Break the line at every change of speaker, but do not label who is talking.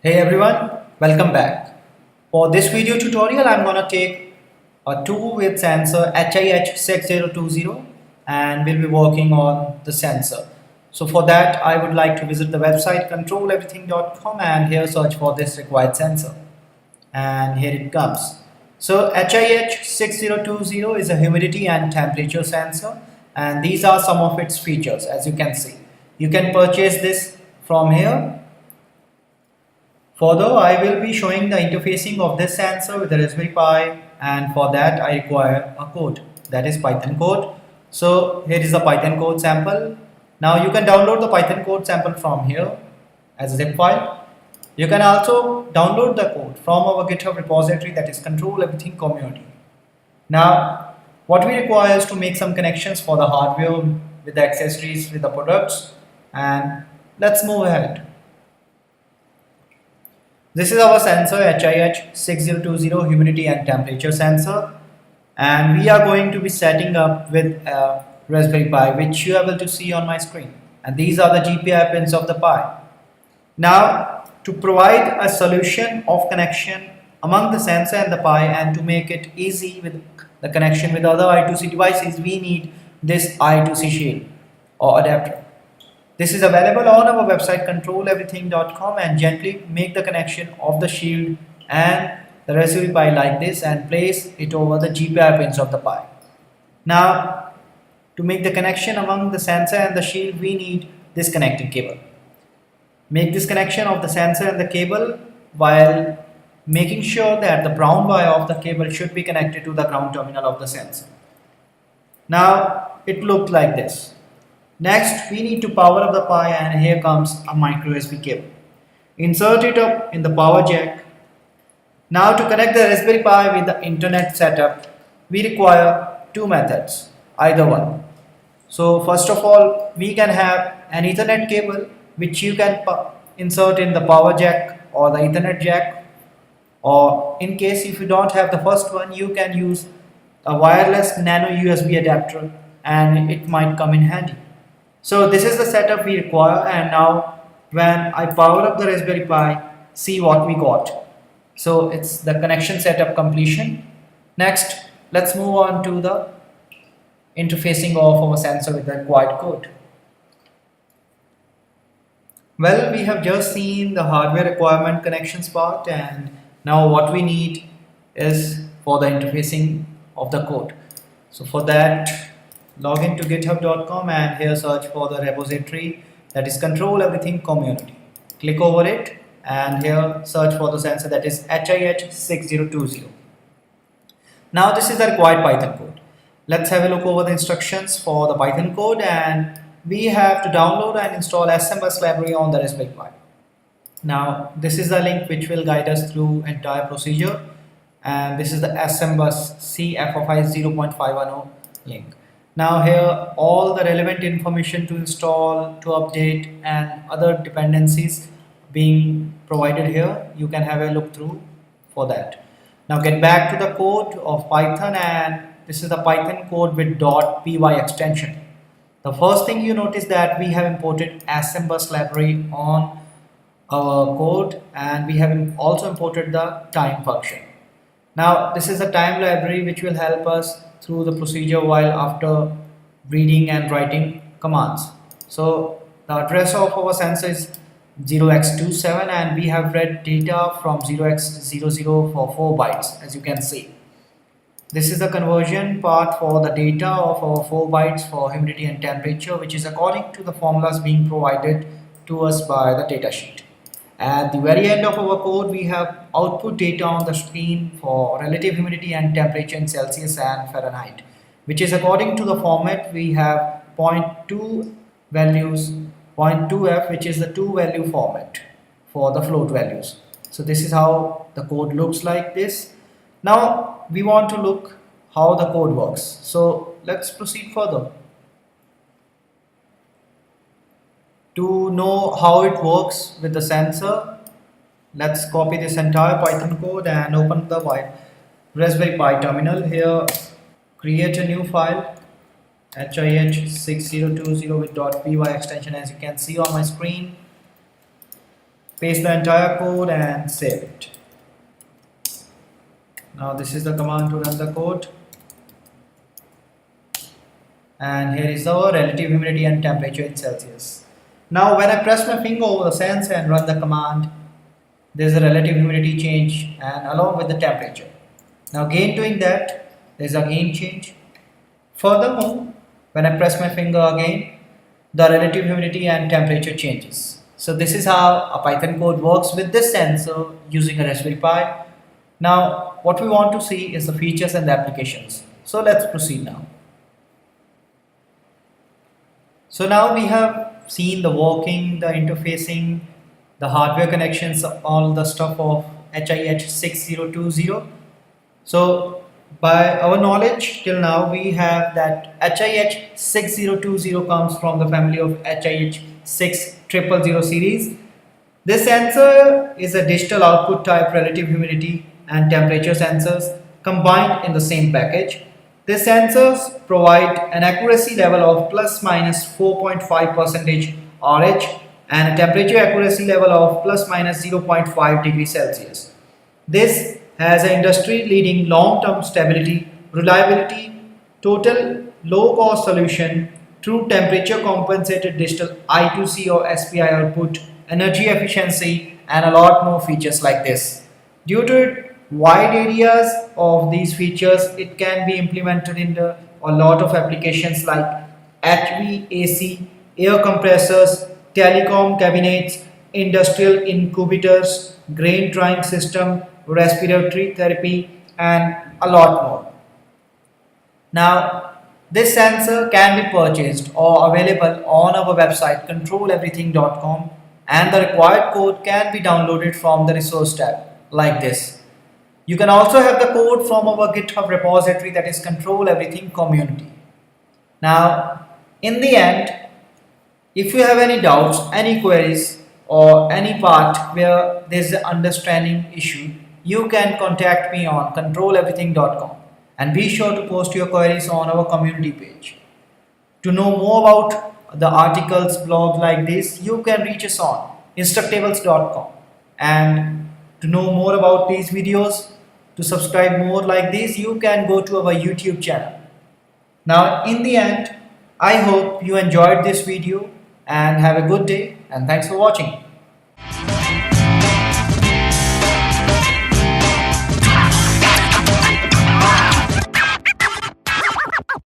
Hey everyone, welcome back. For this video tutorial, I'm gonna take a 2-way sensor HIH6020 and we'll be working on the sensor. So for that, I would like to visit the website controleverything.com and here search for this required sensor. And here it comes. So HIH6020 is a humidity and temperature sensor, and these are some of its features. As you can see, you can purchase this from here. Further, I will be showing the interfacing of this sensor with the Raspberry Pi, and for that I require a code, that is Python code. So here is the Python code sample. Now you can download the Python code sample from here as a zip file. You can also download the code from our GitHub repository, that is Control Everything Community. Now what we require is to make some connections for the hardware with the accessories, with the products, and let's move ahead. This is our sensor HIH6020 humidity and temperature sensor, and we are going to be setting up with a Raspberry Pi, which you are able to see on my screen, and these are the GPI pins of the Pi. Now to provide a solution of connection among the sensor and the Pi and to make it easy with the connection with other I2C devices, we need this I2C shield or adapter. This is available on our website controleverything.com, and gently make the connection of the shield and the Raspberry Pi like this and place it over the GPI pins of the Pi. Now to make the connection among the sensor and the shield, we need this connecting cable. Make this connection of the sensor and the cable while making sure that the brown wire of the cable should be connected to the ground terminal of the sensor. Now it looked like this. Next, we need to power up the Pi, and here comes a micro USB cable. Insert it up in the power jack. Now to connect the Raspberry Pi with the internet setup, we require two methods, either one. So first of all, we can have an Ethernet cable which you can insert in the power jack or the Ethernet jack, or in case if you don't have the first one, you can use a wireless nano USB adapter and it might come in handy. So this is the setup we require, and now when I power up the Raspberry Pi, see what we got. So it's the connection setup completion. Next, let's move on to the interfacing of our sensor with the required code. Well, we have just seen the hardware requirement connections part, and now what we need is for the interfacing of the code. So for that, log into github.com and here search for the repository, that is Control Everything Community. Click over it and here search for the sensor, that is HIH6020. Now this is the required Python code. Let's have a look over the instructions for the Python code, and we have to download and install SMBus library on the Raspberry Pi. Now this is the link which will guide us through entire procedure, and this is the SMBus CFFI 0.510 link. Now here all the relevant information to install, to update, and other dependencies being provided here. You can have a look through for that. Now get back to the code of Python, and this is the Python code with .py extension. The first thing you notice that we have imported SMBus library on our code, and we have also imported the time function. Now this is a time library which will help us through the procedure while after reading and writing commands. So the address of our sensor is 0x27, and we have read data from 0x00 for 4 bytes, as you can see. This is the conversion part for the data of our 4 bytes for humidity and temperature, which is according to the formulas being provided to us by the datasheet. At the very end of our code, we have output data on the screen for relative humidity and temperature in Celsius and Fahrenheit, which is according to the format. We have 0.2 values, 0.2f, which is the 2-value format for the float values. So this is how the code looks like this. Now we want to look how the code works. So let's proceed further. To know how it works with the sensor, let's copy this entire Python code and open the Raspberry Pi terminal. Here create a new file, HIH6020 with .py extension, as you can see on my screen. paste the entire code and save it. Now this is the command to run the code, and here is our relative humidity and temperature in Celsius. Now when I press my finger over the sensor and run the command, there is a relative humidity change and along with the temperature. Now again doing that, there is a gain change. Furthermore, when I press my finger again, the relative humidity and temperature changes. So this is how a Python code works with this sensor using a Raspberry Pi. Now what we want to see is the features and the applications. So let's proceed now. So now we have seen the working, the interfacing, the hardware connections, all the stuff of HIH6020. So by our knowledge till now, we have that HIH6020 comes from the family of HIH6000 series. This sensor is a digital output type relative humidity and temperature sensors combined in the same package. These sensors provide an accuracy level of plus minus 4.5% RH and a temperature accuracy level of plus minus 0.5 degrees Celsius. This has an industry-leading long-term stability, reliability, total low-cost solution, true temperature-compensated digital I2C or SPI output, energy efficiency, and a lot more features like this. Due to wide areas of these features, it can be implemented in a lot of applications like HVAC, air compressors, telecom cabinets, industrial incubators, grain drying system, respiratory therapy, and a lot more. Now, this sensor can be purchased or available on our website controleverything.com, and the required code can be downloaded from the resource tab like this. You can also have the code from our GitHub repository, that is Control Everything Community. Now, in the end, if you have any doubts, any queries, or any part where there is an understanding issue, you can contact me on controleverything.com and be sure to post your queries on our community page. To know more about the articles, blogs like this, you can reach us on instructables.com. And to know more about these videos, to subscribe more like this, you can go to our YouTube channel. Now in the end, I hope you enjoyed this video and have a good day, and thanks for watching.